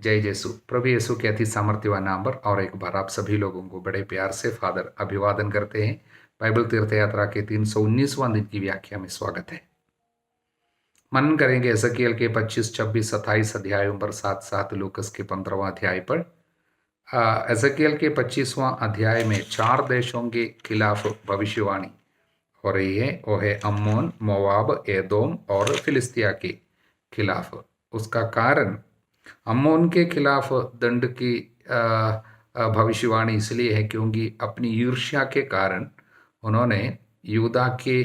जय यीशु। प्रभु यीशु के अति सामर्थ्यवान नाम पर और एक बार आप सभी लोगों को बड़े प्यार से फादर अभिवादन करते हैं। बाइबल तीर्थ यात्रा के 319वां दिन की व्याख्या में स्वागत है। मनन करेंगे एजेकियल के 25, 26, 27 अध्यायों पर, साथ साथ लूकस के 15वां अध्याय पर। एजेकियल के 25वां अध्याय में 4 देशों के खिलाफ भविष्यवाणी हो रही है। वो है अम्मोन, मोवाब, एदोम और फिलिस्तिया के खिलाफ। उसका कारण अम्मोन के खिलाफ दंड की भविष्यवाणी इसलिए है क्योंकि अपनी ईर्ष्या के कारण उन्होंने यूदा के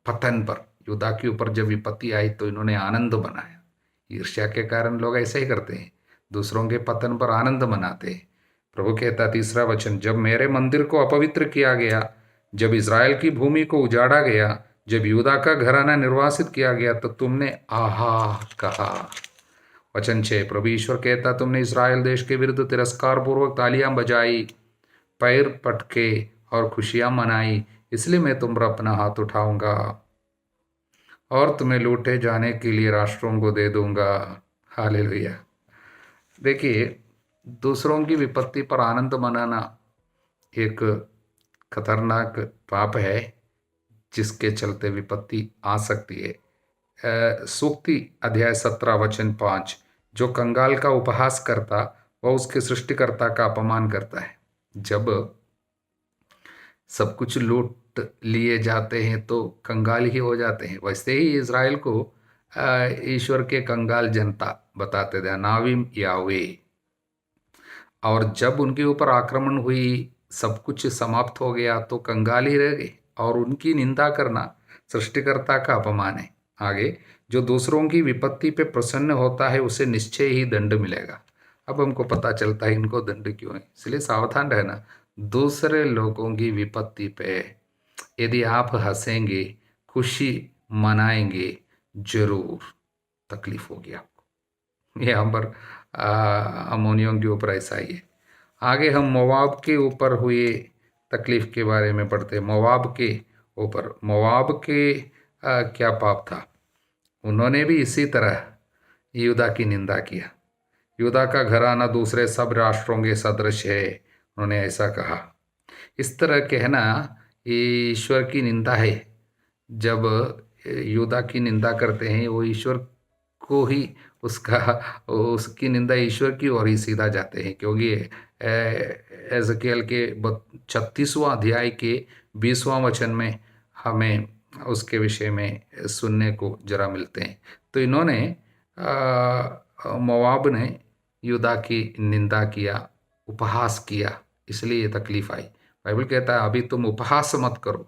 पतन पर, यूदा के ऊपर जब विपत्ति आई तो इन्होंने आनंद मनाया। ईर्ष्या के कारण लोग ऐसे ही करते हैं, दूसरों के पतन पर आनंद मनाते हैं। प्रभु कहता 3रा वचन, जब मेरे मंदिर को अपवित्र किया गया, जब इज़राइल की भूमि को उजाड़ा गया, जब यूदा का घराना निर्वासित किया गया, तो तुमने आहा कहा। वचन 6, प्रभु ईश्वर कहता, तुमने इज़राइल देश के विरुद्ध तिरस्कार पूर्वक तालियां बजाई, पैर पटके और खुशियां मनाई, इसलिए मैं तुम पर अपना हाथ उठाऊंगा और तुम्हें लूटे जाने के लिए राष्ट्रों को दे दूंगा। हालेलुया। देखिए, दूसरों की विपत्ति पर आनंद मनाना एक खतरनाक पाप है जिसके चलते विपत्ति आ सकती है। सूक्ति अध्याय 17 वचन 5, जो कंगाल का उपहास करता वह उसके सृष्टिकर्ता का अपमान करता है। जब सब कुछ लूट लिए जाते हैं तो कंगाल ही हो जाते हैं। वैसे ही इज़राइल को ईश्वर के कंगाल जनता बताते थे, नाविम यावे। और जब उनके ऊपर आक्रमण हुई, सब कुछ समाप्त हो गया तो कंगाल ही रह गए, और उनकी निंदा करना सृष्टिकर्ता का अपमान है। आगे, जो दूसरों की विपत्ति पे प्रसन्न होता है उसे निश्चय ही दंड मिलेगा। अब हमको पता चलता है इनको दंड क्यों है, इसलिए सावधान रहना। दूसरे लोगों की विपत्ति पे यदि आप हंसेंगे, खुशी मनाएंगे, जरूर तकलीफ होगी आपको। यहाँ पर अमोनियों के ऊपर ऐसा ही है। आगे हम मोवाब के ऊपर हुए तकलीफ के बारे में पढ़ते हैं। मोवाब के ऊपर, मोवाब के क्या पाप था? उन्होंने भी इसी तरह यूदा की निंदा किया। यूदा का घराना दूसरे सब राष्ट्रों के सदृश है, उन्होंने ऐसा कहा। इस तरह कहना ईश्वर की निंदा है। जब यूदा की निंदा करते हैं वो ईश्वर को ही, उसकी निंदा ईश्वर की ओर ही सीधा जाते हैं, क्योंकि एजेकियल के 36वां अध्याय के 20वां वचन में हमें उसके विषय में सुनने को जरा मिलते हैं। तो इन्होंने मोवाब ने यूदा की निंदा किया, उपहास किया, इसलिए ये तकलीफ आई। बाइबल कहता है अभी तुम उपहास मत करो,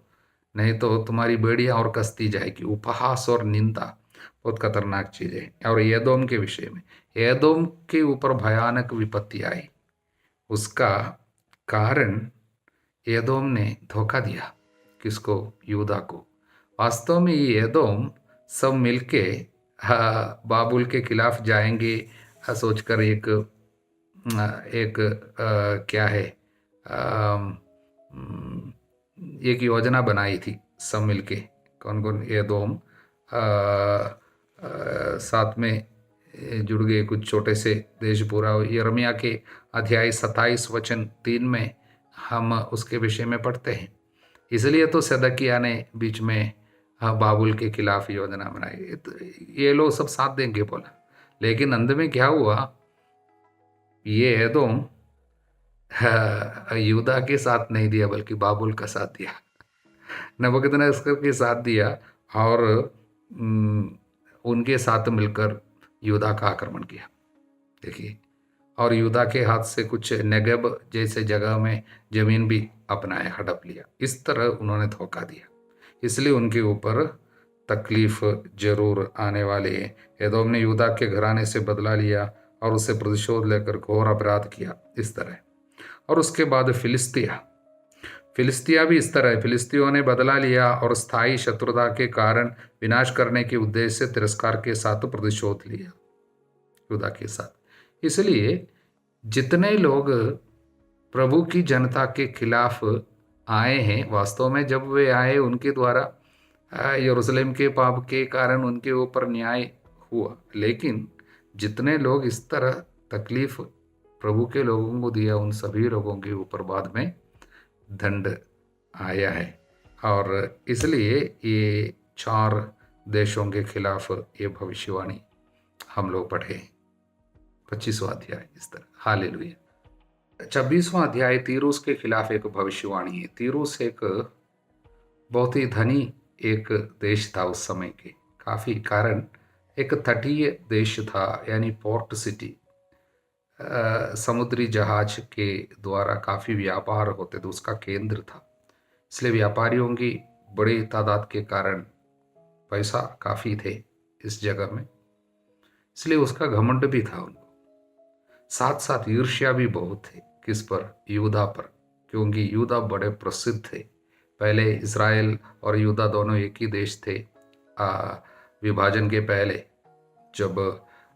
नहीं तो तुम्हारी बेड़ियां और कसती जाएगी। उपहास और निंदा बहुत खतरनाक चीज़ है। और एदोम के विषय में, एदोम के ऊपर भयानक विपत्ति आई। उसका कारण एदोम ने धोखा दिया। किसको? यूदा को। वास्तव में ये एदोम सब मिलके बाबुल के खिलाफ जाएंगे सोचकर एक क्या है, एक योजना बनाई थी सब मिलके। कौन कौन? एदोम, साथ में जुड़ गए कुछ छोटे से देश पूरा। यिर्मयाह के अध्याय 27 वचन 3 में हम उसके विषय में पढ़ते हैं। इसलिए तो सदकिया ने बीच में बाबुल के खिलाफ योजना बनाई। ये लोग सब साथ देंगे बोला, लेकिन अंत में क्या हुआ? ये एदोम यूदा के साथ नहीं दिया बल्कि बाबुल का साथ दिया, नबूकदनेस्सर के साथ दिया, और उनके साथ मिलकर यूदा का आक्रमण किया। देखिए, और यूदा के हाथ से कुछ नेगेब जैसे जगह में जमीन भी अपनाया, हड़प लिया। इस तरह उन्होंने धोखा दिया, इसलिए उनके ऊपर तकलीफ जरूर आने वाली है। एदोम ने यूदा के घराने से बदला लिया और उससे प्रतिशोध लेकर घोर अपराध किया इस तरह। और उसके बाद फिलिस्तिया भी इस तरह। फिलिस्तियों ने बदला लिया और स्थायी शत्रुता के कारण विनाश करने के उद्देश्य से तिरस्कार के साथ प्रतिशोध लिया यूदा के साथ। इसलिए जितने लोग प्रभु की जनता के खिलाफ आए हैं, वास्तव में जब वे आए उनके द्वारा यरूशलेम के पाप के कारण उनके ऊपर न्याय हुआ, लेकिन जितने लोग इस तरह तकलीफ प्रभु के लोगों को दिया, उन सभी लोगों के ऊपर बाद में दंड आया है। और इसलिए ये 4 देशों के खिलाफ ये भविष्यवाणी हम लोग पढ़े 25वां अध्याय इस तरह। हालेलुया। 26वां अध्याय तीरूस के खिलाफ एक भविष्यवाणी है। तीरूस एक बहुत ही धनी एक देश था उस समय के, काफी कारण एक तटीय देश था, यानी पोर्ट सिटी। समुद्री जहाज के द्वारा काफी व्यापार होते थे, उसका केंद्र था। इसलिए व्यापारियों की बड़ी तादाद के कारण पैसा काफी थे इस जगह में, इसलिए उसका घमंड भी था उनको। साथ साथ ईर्ष्या भी बहुत थे। किस पर? यूदा पर, क्योंकि यूदा बड़े प्रसिद्ध थे। पहले इज़राइल और यूदा दोनों एक ही देश थे। विभाजन के पहले जब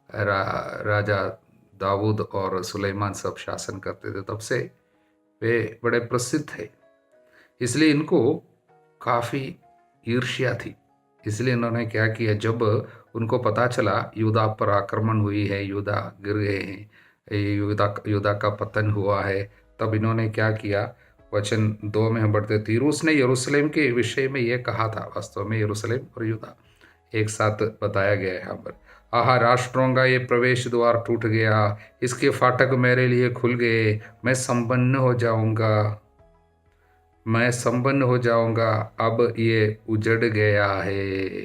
राजा दाऊद और सुलेमान सब शासन करते थे, तब से वे बड़े प्रसिद्ध थे। इसलिए इनको काफ़ी ईर्ष्या थी। इसलिए इन्होंने क्या किया, जब उनको पता चला यूदा पर आक्रमण हुई है, यूदा गिर गए हैं, यूदा का पतन हुआ है, तब इन्होंने क्या किया, वचन 2 में हम पढ़ते, तीरूस ने यरूशलेम के विषय में यह कहा था। वास्तव में यरूशलेम और यूदा एक साथ बताया गया है यहाँ पर। आहा, राष्ट्रों का ये प्रवेश द्वार टूट गया, इसके फाटक मेरे लिए खुल गए, मैं संपन्न हो जाऊंगा, मैं संपन्न हो जाऊंगा, अब ये उजड़ गया है।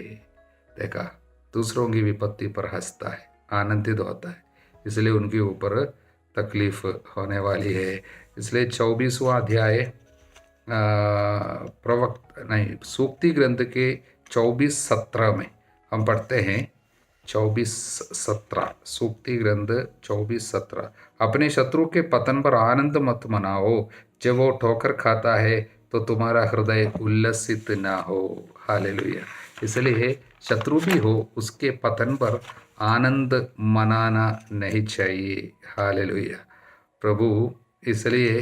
देखा, दूसरों की विपत्ति पर हंसता है, आनंदित होता है, इसलिए उनके ऊपर तकलीफ होने वाली है। इसलिए 24वां अध्याय सूक्ति ग्रंथ के 24:17 में हम पढ़ते हैं। 24:17 सूक्ति ग्रंथ 24:17, अपने शत्रु के पतन पर आनंद मत मनाओ, जब वो ठोकर खाता है तो तुम्हारा हृदय उल्लसित ना हो। हालेलुया। इसलिए शत्रु भी हो, उसके पतन पर आनंद मनाना नहीं चाहिए। हालेलुया। प्रभु इसलिए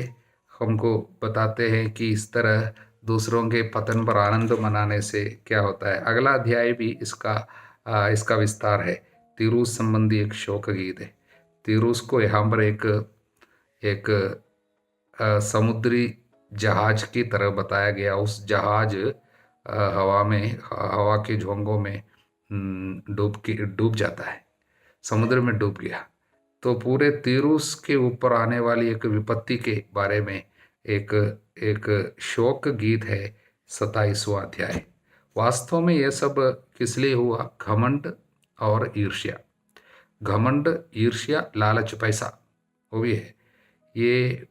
हमको बताते हैं कि इस तरह दूसरों के पतन पर आनंद मनाने से क्या होता है। अगला अध्याय भी इसका विस्तार है। तीरूस संबंधी एक शोक गीत है। तीरूस को यहाँ पर एक समुद्री जहाज की तरह बताया गया। उस जहाज हवा के झोंकों में डूब जाता है, समुद्र में डूब गया। तो पूरे तीरूस के ऊपर आने वाली एक विपत्ति के बारे में एक शोक गीत है 27वां अध्याय। वास्तव में यह सब किस लिए हुआ? घमंड और ईर्ष्या। घमंड, ईर्ष्या, लालच, पैसा, वो भी है। ये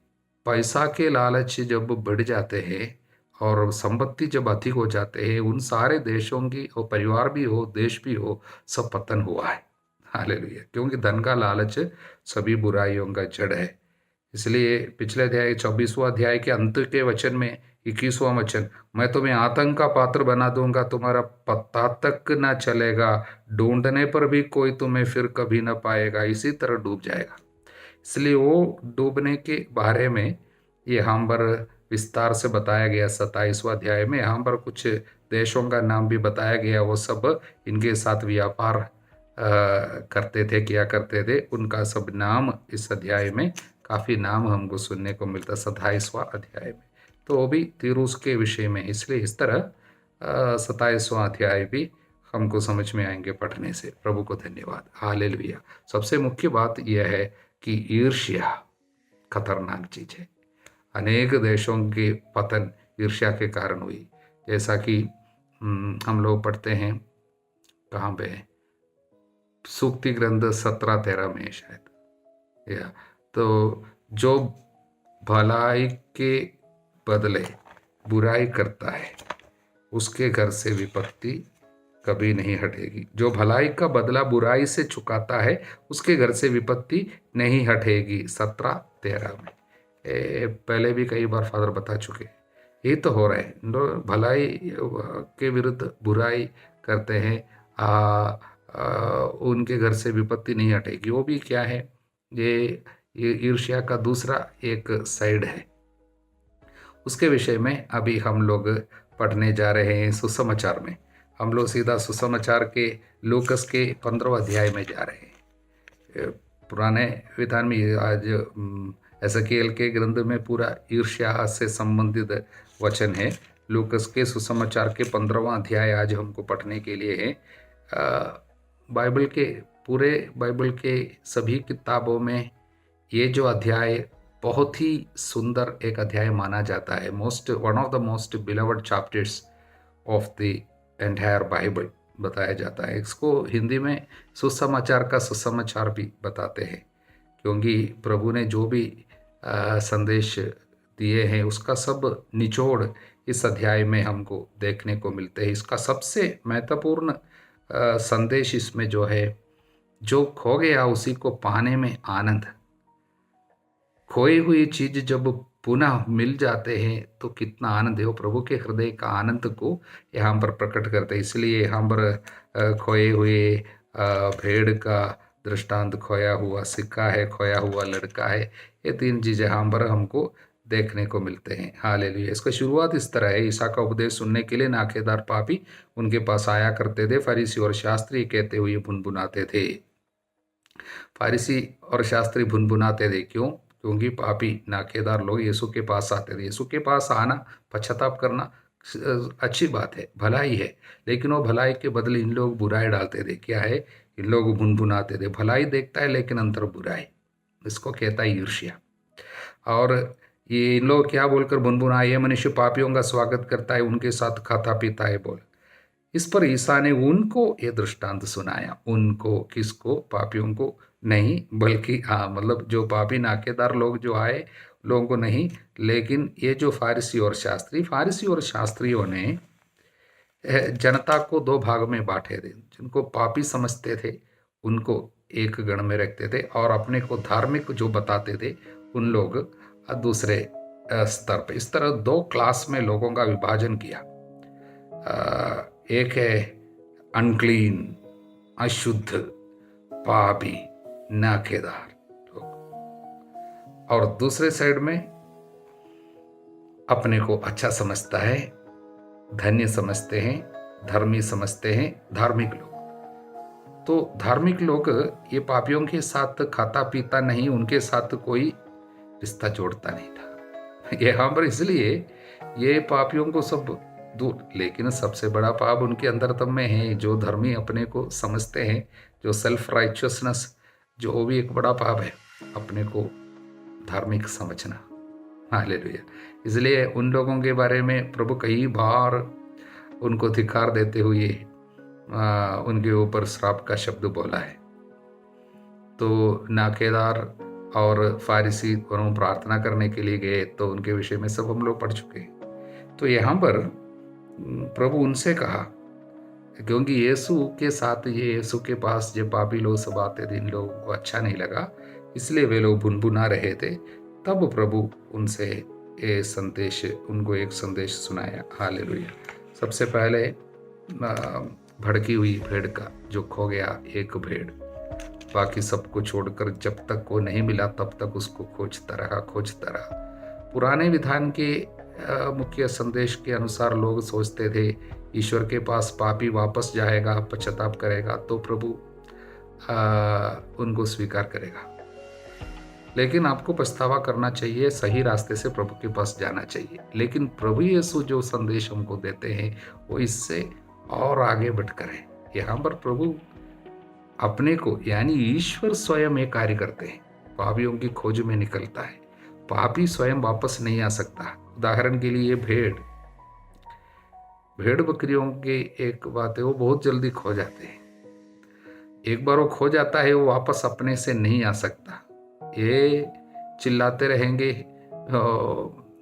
पैसा के लालच जब बढ़ जाते हैं और संपत्ति जब अधिक हो जाते हैं, उन सारे देशों की, और परिवार भी हो, देश भी हो, सब पतन हुआ है। हालेलुया। क्योंकि धन का लालच सभी बुराइयों का जड़ है। इसलिए पिछले अध्याय 24वां अध्याय के अंत के वचन में 21वां वचन, मैं तुम्हें आतंक का पात्र बना दूंगा, तुम्हारा पता तक न चलेगा, ढूंढने पर भी कोई तुम्हें फिर कभी न पाएगा, इसी तरह डूब जाएगा। इसलिए वो डूबने के बारे में यहाँ पर विस्तार से बताया गया 27वां अध्याय में। यहाँ पर कुछ देशों का नाम भी बताया गया, वो सब इनके साथ व्यापार करते थे, किया करते थे, उनका सब नाम इस अध्याय में काफ़ी नाम हमको सुनने को मिलता 27वां अध्याय में। तो वो भी तीरूस के विषय में, इसलिए इस तरह 27वां अध्याय भी हमको समझ में आएंगे पढ़ने से। प्रभु को धन्यवाद। हालेलुया। सबसे मुख्य बात यह है कि ईर्ष्या खतरनाक चीज है। अनेक देशों के पतन ईर्ष्या के कारण हुई, जैसा कि हम लोग पढ़ते हैं, कहाँ पे है, सूक्ति ग्रंथ 17:13 में शायद, या तो जो भलाई के बदले बुराई करता है, उसके घर से विपत्ति कभी नहीं हटेगी। जो भलाई का बदला बुराई से चुकाता है, उसके घर से विपत्ति नहीं हटेगी। 17:13 में पहले भी कई बार फादर बता चुके। ये तो हो रहा है, भलाई के विरुद्ध बुराई करते हैं, उनके घर से विपत्ति नहीं हटेगी। वो भी क्या है, ये ईर्ष्या का दूसरा एक साइड है। उसके विषय में अभी हम लोग पढ़ने जा रहे हैं सुसमाचार में। हम लोग सीधा सुसमाचार के लूकस के 15वें अध्याय में जा रहे हैं। पुराने विधान में ये आज एजेकिएल के ग्रंथ में पूरा ईर्ष्या से संबंधित वचन है। लूकस के सुसमाचार के 15वां अध्याय आज हमको पढ़ने के लिए है। बाइबल के पूरे बाइबल के सभी किताबों में ये जो अध्याय बहुत ही सुंदर एक अध्याय माना जाता है। One of the most beloved chapters of the entire Bible बताया जाता है। इसको हिंदी में सुसमाचार का सुसमाचार भी बताते हैं, क्योंकि प्रभु ने जो भी संदेश दिए हैं उसका सब निचोड़ इस अध्याय में हमको देखने को मिलते हैं। इसका सबसे महत्वपूर्ण संदेश इसमें जो है, जो खो गया उसी को पाने में आनंद। खोई हुई चीज जब पुनः मिल जाते हैं तो कितना आनंद है। वो प्रभु के हृदय का आनंद को यहाँ पर प्रकट करते हैं। इसलिए यहाँ पर खोए हुए भेड़ का दृष्टांत, खोया हुआ सिक्का है, खोया हुआ लड़का है, ये 3 चीजें यहाँ पर हमको देखने को मिलते हैं। हालेलुया। इसका शुरुआत इस तरह है। ईसा का उपदेश सुनने के लिए नाकेदार पापी उनके पास आया करते थे। फरीसी और शास्त्री कहते हुए भुनभुनाते थे। फरीसी और शास्त्री भुनभुनाते थे क्यों? क्योंकि पापी नाकेदार लोग यीशु के पास आते थे। यीशु के पास आना, पश्चाताप करना अच्छी बात है, भलाई है, लेकिन वो भलाई के बदले इन लोग बुराई डालते थे। क्या है? इन लोग भुनभुनाते थे। भलाई देखता है लेकिन अंतर बुराई, इसको कहता है ईर्ष्या। और ये इन लोग क्या बोलकर भुनभुना, ये मनुष्य पापियों का स्वागत करता है, उनके साथ खाता पीता है बोल। इस पर ईसा ने उनको ये दृष्टांत सुनाया। उनको, किसको? पापियों को नहीं, बल्कि मतलब जो पापी नाकेदार लोग जो आए लोगों को नहीं, लेकिन ये जो फारिसी और शास्त्रियों ने जनता को 2 भाग में बांटे थे। जिनको पापी समझते थे उनको एक गण में रखते थे, और अपने को धार्मिक जो बताते थे उन लोग दूसरे स्तर पे। इस तरह 2 क्लास में लोगों का विभाजन किया। एक है अनक्लीन, अशुद्ध, पापी, नाकेदार लोग, और दूसरे साइड में अपने को अच्छा समझता है, धन्य समझते हैं, धर्मी समझते हैं, धार्मिक लोग। तो धार्मिक लोग ये पापियों के साथ खाता पीता नहीं, उनके साथ कोई रिश्ता जोड़ता नहीं था। यहाँ पर इसलिए ये पापियों को सब दूर, लेकिन सबसे बड़ा पाप उनके अंदर तब में है, जो धर्मी अपने को समझते हैं, जो सेल्फ राइचियसनेस, जो वो भी एक बड़ा पाप है, अपने को धार्मिक समझना। हालेलुया। इसलिए उन लोगों के बारे में प्रभु कई बार उनको धिक्कार देते हुए उनके ऊपर श्राप का शब्द बोला है। तो नाकेदार और फारिसी दोनों प्रार्थना करने के लिए गए, तो उनके विषय में सब हम लोग पढ़ चुके हैं। तो यहाँ पर प्रभु उनसे कहा, क्योंकि यीशु के साथ यीशु के पास जो पापी लोग सब आते थे, इन लोगों को अच्छा नहीं लगा, इसलिए वे लोग भुनभुना रहे थे। तब प्रभु उनसे उनको एक संदेश सुनाया। हालेलुया। सबसे पहले भड़की हुई भेड़ का, जो खो गया एक भेड़, बाकी सबको छोड़कर जब तक वो नहीं मिला तब तक उसको खोजता रहा। पुराने विधान के मुख्य संदेश के अनुसार लोग सोचते थे ईश्वर के पास पापी वापस जाएगा, पश्चाताप करेगा तो प्रभु उनको स्वीकार करेगा। लेकिन आपको पछतावा करना चाहिए, सही रास्ते से प्रभु के पास जाना चाहिए। लेकिन प्रभु यीशु जो संदेश हमको देते हैं वो इससे और आगे बढ़कर है। यहाँ पर प्रभु अपने को, यानी ईश्वर स्वयं एक कार्य करते हैं, पापियों की खोज में निकलता है। पापी स्वयं वापस नहीं आ सकता। उदाहरण के लिए भेड़ बकरियों के एक बात है, वो बहुत जल्दी खो जाते हैं। एक बार वो खो जाता है, वो वापस अपने से नहीं आ सकता। ये चिल्लाते रहेंगे,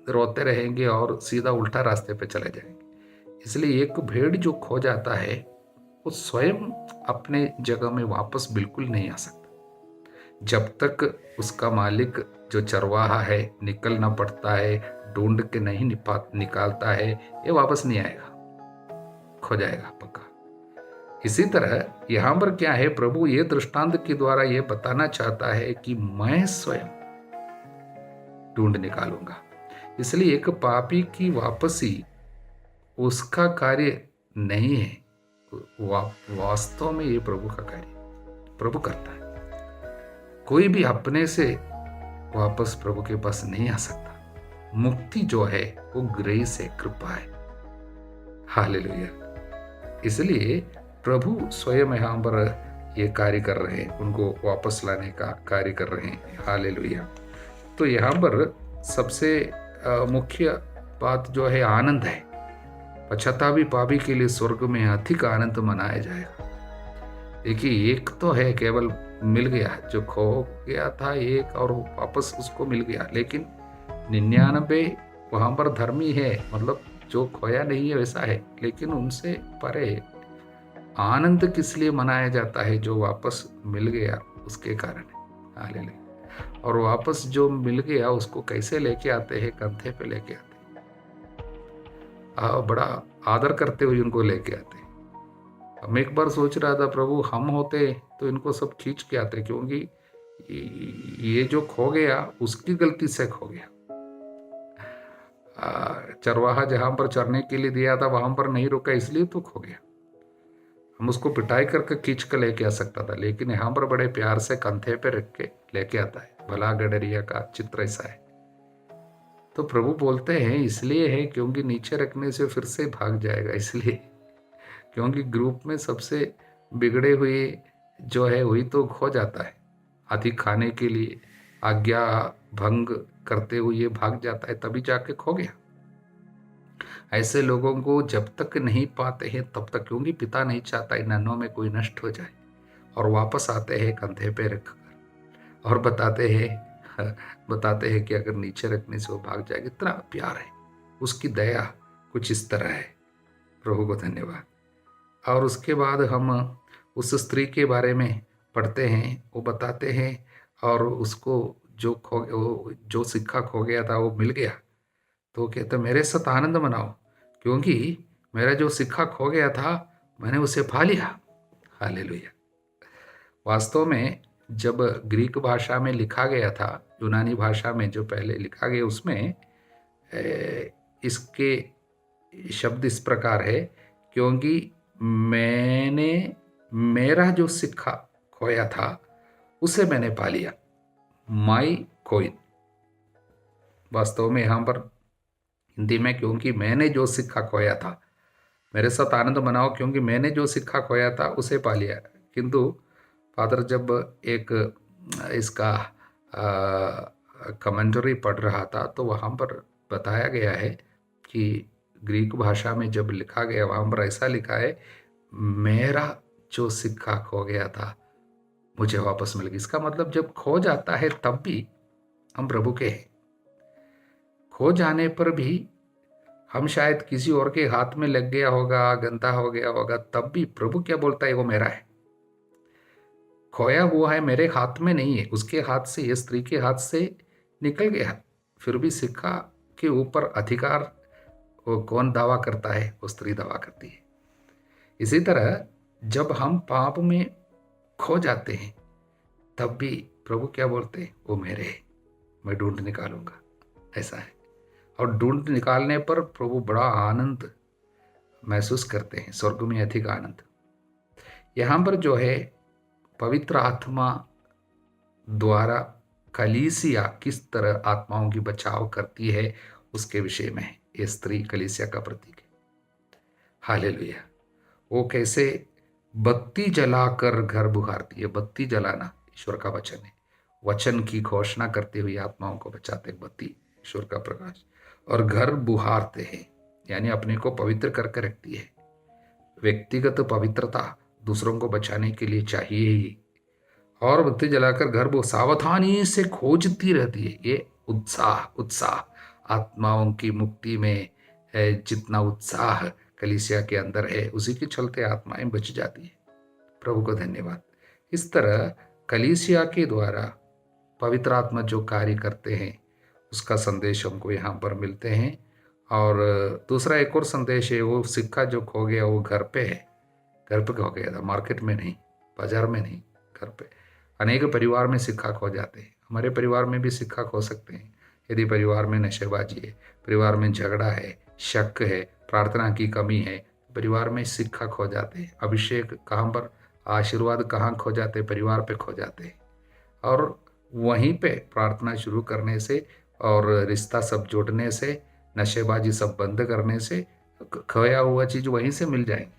रोते रहेंगे और सीधा उल्टा रास्ते पे चले जाएंगे। इसलिए एक भेड़ जो खो जाता है वो स्वयं अपने जगह में वापस बिल्कुल नहीं आ सकता। जब तक उसका मालिक जो चरवाहा है निकलना पड़ता है, ढूंढ के नहीं निकालता है, ये वापस नहीं आएगा, खो जाएगा पक्का। इसी तरह यहाँ पर क्या है, प्रभु ये दृष्टांत के द्वारा ये बताना चाहता है कि मैं स्वयं ढूंढ निकालूंगा। इसलिए एक पापी की वापसी उसका कार्य नहीं है, वास्तव में ये प्रभु का कार्य, प्रभु करता है। कोई भी अपने से वापस प्रभु के पास नहीं आ सकता। मुक्ति जो है वो ग्रेस है, कृपा है। हालेलुया। इसलिए प्रभु स्वयं यहाँ पर ये कार्य कर रहे हैं, उनको वापस लाने का कार्य कर रहे हैं। हालेलुया। तो यहाँ पर सबसे मुख्य बात जो है आनंद है। पश्चातापी पापी के लिए स्वर्ग में अधिक आनंद मनाया जाएगा। देखिए, एक तो है केवल मिल गया, जो खो गया था एक और वापस उसको मिल गया, लेकिन 99 वहां पर धर्मी है, मतलब जो खोया नहीं है वैसा है, लेकिन उनसे परे आनंद किस लिए मनाया जाता है? जो वापस मिल गया उसके कारण। हालेलुया। और वापस जो मिल गया उसको कैसे लेके आते हैं? कंधे पे लेके आते हैं, बड़ा आदर करते हुए उनको लेके आते हैं। हम एक बार सोच रहा था, प्रभु हम होते तो इनको सब खींच के आते, क्योंकि ये जो खो गया उसकी गलती से खो गया। चरवाहा जहां पर चरने के लिए दिया था वहां पर नहीं रुका, इसलिए तो खो गया। हम उसको पिटाई करके खींच कर लेके आ सकता था, लेकिन यहाँ पर बड़े प्यार से कंधे पे रख के लेके आता है। भला गडरिया का चित्र ऐसा है। तो प्रभु बोलते हैं इसलिए है क्योंकि नीचे रखने से फिर से भाग जाएगा, इसलिए क्योंकि ग्रुप में सबसे बिगड़े हुए जो है वही तो खो जाता है। अधिक खाने के लिए आज्ञा भंग करते हुए भाग जाता है, तभी जाके खो गया। ऐसे लोगों को जब तक नहीं पाते हैं तब तक, क्योंकि पिता नहीं चाहता इन नन्हों में कोई नष्ट हो जाए, और वापस आते हैं कंधे पे रखकर और बताते हैं कि अगर नीचे रखने से वो भाग जाएगा। इतना प्यार है, उसकी दया कुछ इस तरह है। प्रभु को धन्यवाद। और उसके बाद हम उस स्त्री के बारे में पढ़ते हैं, वो बताते हैं, और उसको जो सिक्का खो गया था वो मिल गया। तो कहते मेरे साथ आनंद मनाओ, क्योंकि मेरा जो सिक्का खो गया था मैंने उसे पा लिया। हालेलुया। वास्तव में जब ग्रीक भाषा में लिखा गया था, यूनानी भाषा में जो पहले लिखा गया, उसमें इसके शब्द इस प्रकार है, क्योंकि मेरा जो सिक्का खोया था उसे मैंने पा लिया। माई कोइन। वास्तव में यहाँ पर हिंदी में, क्योंकि मैंने जो सिक्का खोया था, मेरे साथ आनंद मनाओ क्योंकि मैंने जो सिक्का खोया था उसे पा लिया। किंतु फादर जब एक इसका कमेंटरी पढ़ रहा था तो वहाँ पर बताया गया है कि ग्रीक भाषा में जब लिखा गया वहाँ पर ऐसा लिखा है, मेरा जो सिक्का खो गया था मुझे वापस मिल गया। इसका मतलब जब खो जाता है तब भी हम प्रभु के हैं। खो जाने पर भी हम शायद किसी और के हाथ में लग गया होगा, गंदा हो गया होगा, तब भी प्रभु क्या बोलता है? वो मेरा है। खोया हुआ है, मेरे हाथ में नहीं है, उसके हाथ से, ये स्त्री के हाथ से निकल गया। फिर भी सिक्का के ऊपर अधिकार वो कौन दावा करता है? वो स्त्री दावा करती है। इसी तरह जब हम पाप में खो जाते हैं तब भी प्रभु क्या बोलते हैं? वो मेरे है, मैं ढूंढ निकालूंगा। ऐसा है। और ढूंढ निकालने पर प्रभु बड़ा आनंद महसूस करते हैं, स्वर्ग में अधिक आनंद। यहाँ पर जो है पवित्र आत्मा द्वारा कलीसिया किस तरह आत्माओं की बचाव करती है उसके विषय में ये स्त्री कलीसिया का प्रतीक है। हालेलुया। वो कैसे बत्ती जलाकर घर बुहारती है। बत्ती जलाना ईश्वर का वचन है। वचन की घोषणा करते हुए आत्माओं को बचाते बत्ती ईश्वर का प्रकाश, और घर बुहारते हैं, यानी अपने को पवित्र करके रखती है। व्यक्तिगत पवित्रता दूसरों को बचाने के लिए चाहिए ही, और बत्ती जलाकर घर वो सावधानी से खोजती रहती है। ये उत्साह आत्माओं की मुक्ति में है। जितना उत्साह कलीसिया के अंदर है उसी के चलते आत्माएं बच जाती है। प्रभु को धन्यवाद। इस तरह कलीसिया के द्वारा पवित्र आत्मा जो कार्य करते हैं उसका संदेश हमको यहाँ पर मिलते हैं। और दूसरा एक और संदेश है, वो सिक्का जो खो गया वो घर पे है। घर पे खो गया था, मार्केट में नहीं, बाजार में नहीं, घर पे। अनेक परिवार में सिक्का खो जाते हैं। हमारे परिवार में भी सिक्का खो सकते हैं। यदि परिवार में नशेबाजी है, परिवार में झगड़ा है, शक है, प्रार्थना की कमी है, परिवार में सिक्का खो जाते हैं। अभिषेक कहाँ पर, आशीर्वाद कहाँ खो जाते हैं? परिवार पे खो जाते हैं। और वहीं पे प्रार्थना शुरू करने से और रिश्ता सब जोड़ने से, नशेबाजी सब बंद करने से खोया हुआ चीज वहीं से मिल जाएंगे।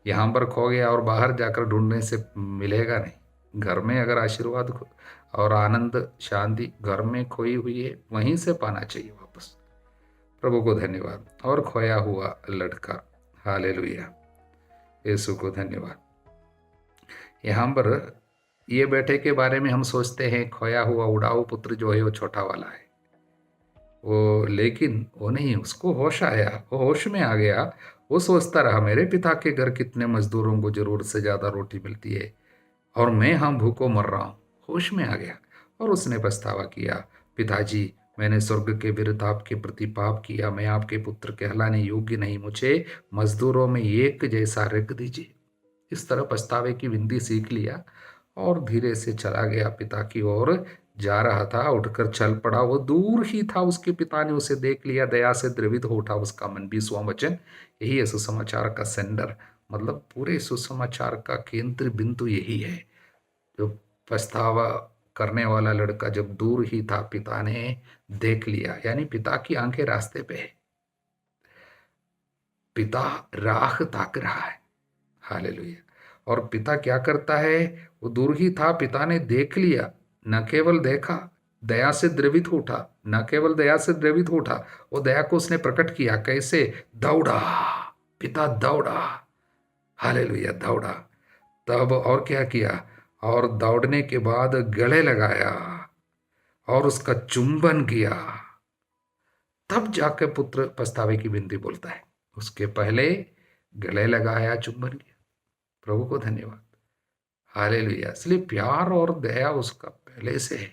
यहाँ पर खो गया और बाहर जाकर ढूंढने से मिलेगा नहीं। घर में अगर आशीर्वाद और आनंद शांति घर में खोई हुई है, वहीं से पाना चाहिए वापस। प्रभु को धन्यवाद। और खोया हुआ लड़का, हालेलुया, यीशु को धन्यवाद। यहाँ पर ये बेटे के बारे में हम सोचते हैं खोया हुआ उड़ाऊ पुत्र जो है वो छोटा वाला है वो, लेकिन वो नहीं, उसको होश आया, वो होश में आ गया। वो सोचता रहा मेरे पिता के घर कितने मजदूरों को जरूरत से ज्यादा रोटी मिलती है और मैं यहाँ भूखों मर रहा हूँ। होश में आ गया और उसने पछतावा किया, पिताजी मैंने स्वर्ग के विरुद्ध आपके प्रति पाप किया, मैं आपके पुत्र कहलाने योग्य नहीं, मुझे मजदूरों में एक जैसा रख दीजिए। इस तरह पछतावे की विनती सीख लिया और धीरे से चला गया पिता की ओर जा रहा था। उठकर चल पड़ा, वो दूर ही था, उसके पिता ने उसे देख लिया, दया से द्रवित हो उठा उसका मन। 20वां वचन, यही है सुसमाचार का सेंडर, मतलब पूरे सुसमाचार का केंद्र बिंदु यही है। जो पछतावा करने वाला लड़का जब दूर ही था, पिता ने देख लिया, यानी पिता की आंखें रास्ते पे है, पिता राह ताक रहा है। हालेलुया। और पिता क्या करता है, वो दूर ही था, पिता ने देख लिया, न केवल देखा, दया से द्रवित उठा, न केवल दया से द्रवित उठा, वो दया को उसने प्रकट किया। कैसे? दौड़ा, पिता दौड़ा, हालेलुया, दौड़ा। तब और क्या किया? और दौड़ने के बाद गले लगाया और उसका चुंबन किया। तब जाके पुत्र पछतावे की विनती बोलता है, उसके पहले गले लगाया, चुंबन किया। प्रभु को धन्यवाद, हालेलुया। इसलिए प्यार और दया उसका पहले से है।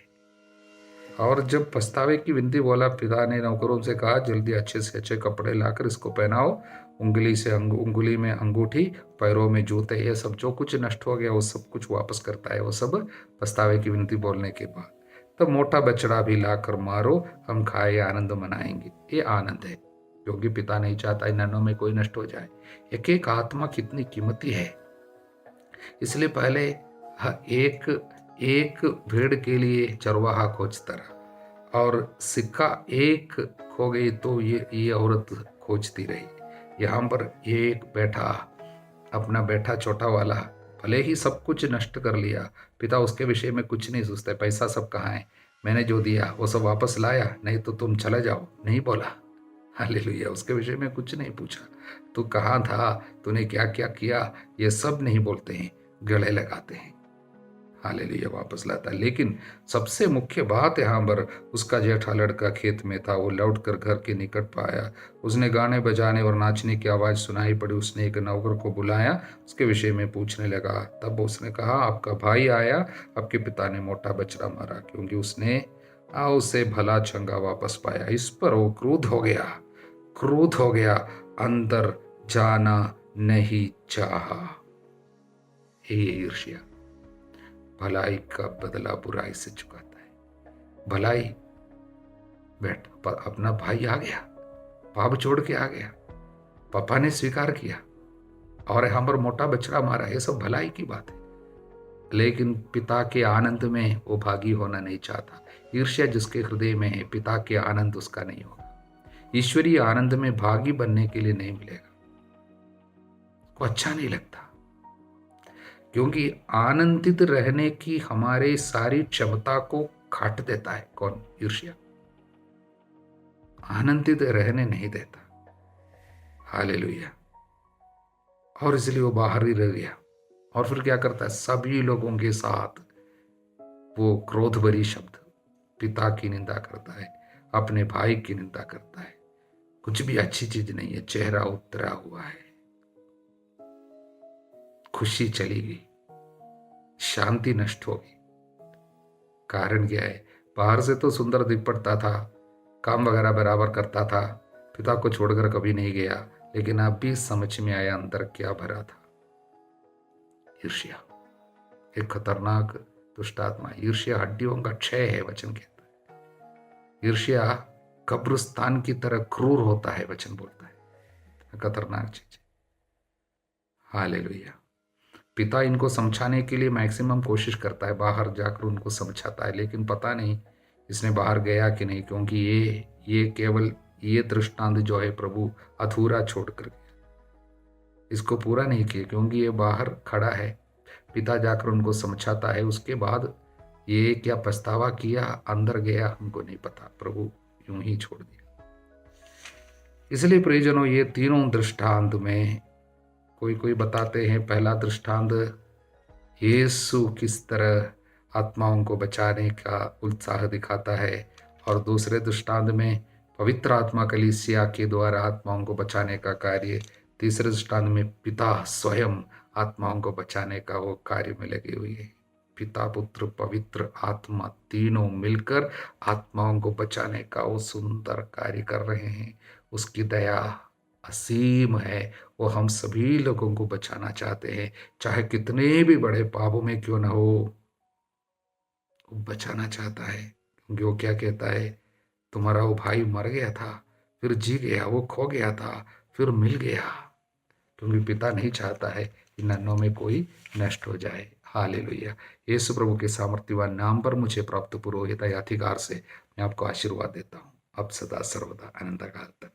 और जब पछतावे की विनती बोला, पिता ने नौकरों से कहा जल्दी अच्छे से अच्छे कपड़े लाकर इसको पहनाओ, उंगली से उंगली में अंगूठी, पैरों में जूते, ये सब जो कुछ नष्ट हो गया वो सब कुछ वापस करता है वो सब पछतावे की विनती बोलने के बाद। तब मोटा बछड़ा भी लाकर मारो, हम खाए आनंद मनाएंगे। ये आनंद है क्योंकि पिता नहीं चाहता इन नन्हों में कोई नष्ट हो जाए। एक एक आत्मा कितनी कीमती है, इसलिए पहले एक एक भेड़ के लिए चरवाहा खोजता रहा और सिक्का एक खो गई तो ये औरत खोजती रही। यहाँ पर एक बैठा, अपना बैठा छोटा वाला, भले ही सब कुछ नष्ट कर लिया, पिता उसके विषय में कुछ नहीं सोचता। पैसा सब कहाँ है, मैंने जो दिया वो सब वापस लाया, नहीं तो तुम चले जाओ, नहीं बोला। हालेलुया, उसके विषय में कुछ नहीं पूछा, तू कहाँ था, तूने क्या क्या किया, ये सब नहीं बोलते हैं, गले लगाते हैं। हालेलुया, वापस लाता है। लेकिन सबसे मुख्य बात यहाँ पर, उसका जेठा लड़का खेत में था, वो लौटकर घर के निकट पाया, उसने गाने बजाने और नाचने की आवाज सुनाई पड़ी। उसने एक नौकर को बुलाया, उसके विषय में पूछने लगा। तब उसने कहा आपका भाई आया, आपके पिता ने मोटा बछड़ा मारा क्योंकि उसने उसे भला चंगा वापस पाया। इस पर वो क्रोध हो गया, क्रोध हो गया, अंदर जाना नहीं चाहा। हे ईर्ष्या, भलाई का बदला बुराई से चुकाता है। भलाई, बैठ, अपना भाई आ गया, पाप छोड़ के आ गया, पापा ने स्वीकार किया और यहाँ पर मोटा बछड़ा मारा, ये सब भलाई की बात है। लेकिन पिता के आनंद में वो भागी होना नहीं चाहता। ईर्ष्या जिसके हृदय में है, पिता के आनंद उसका नहीं होगा। ईश्वरीय आनंद में भागी बनने के लिए नहीं मिलेगा, को अच्छा नहीं लगता, क्योंकि आनंदित रहने की हमारे सारी क्षमता को काट देता है। कौन? ईर्ष्या आनंदित रहने नहीं देता। हालेलुया। और इसलिए वो बाहर ही रह गया। और फिर क्या करता है, सभी लोगों के साथ वो क्रोध भरी शब्द, पिता की निंदा करता है, अपने भाई की निंदा करता है। कुछ भी अच्छी चीज नहीं है, चेहरा उतरा हुआ है, खुशी चली गई, शांति नष्ट हो गई। कारण क्या है? बाहर से तो सुंदर दिख पड़ता था, काम वगैरह बराबर करता था, पिता को छोड़कर कभी नहीं गया, लेकिन अब भी समझ में आया अंदर क्या भरा था। ईर्ष्या एक खतरनाक दुष्ट आत्मा। ईर्ष्या हड्डियों का क्षय है, वचन कहता है। ईर्ष्या कब्रिस्तान की तरह क्रूर होता है, वचन बोलता है, खतरनाक चीज। हालेलुया। पिता इनको समझाने के लिए मैक्सिमम कोशिश करता है, बाहर जाकर उनको समझाता है, लेकिन पता नहीं इसने बाहर गया कि नहीं, क्योंकि ये केवल ये दृष्टांत जो है प्रभु अधूरा छोड़कर गया, इसको पूरा नहीं किया, क्योंकि ये बाहर खड़ा है, पिता जाकर उनको समझाता है, उसके बाद ये क्या पछतावा किया, अंदर गया, हमको नहीं पता, प्रभु यूं ही छोड़ दिया। इसलिए प्रियजनों, ये तीनों दृष्टांत में कोई कोई बताते हैं, पहला दृष्टांत यीशु किस तरह आत्माओं को बचाने का उत्साह दिखाता है, और दूसरे दृष्टांत में पवित्र आत्मा कलीसिया के द्वारा आत्माओं को बचाने का कार्य, तीसरे दृष्टांत में पिता स्वयं आत्माओं को बचाने का वो कार्य में लगी हुई है। पिता पुत्र पवित्र आत्मा तीनों मिलकर आत्माओं को बचाने का वो सुंदर कार्य कर रहे हैं। उसकी दया असीम है, वो हम सभी लोगों को बचाना चाहते हैं, चाहे कितने भी बड़े पापों में क्यों ना हो, वो बचाना चाहता है। क्योंकि वो क्या कहता है, तुम्हारा वो भाई मर गया था, फिर जी गया, वो खो गया था, फिर मिल गया। क्योंकि पिता नहीं चाहता है कि नन्हों में कोई नष्ट हो जाए। हालेलुया। यीशु प्रभु के सामर्थ्यवान नाम पर मुझे प्राप्त पुरोहित अधिकार से मैं आपको आशीर्वाद देता हूँ, अब सदा सर्वदा अनंत काल तक।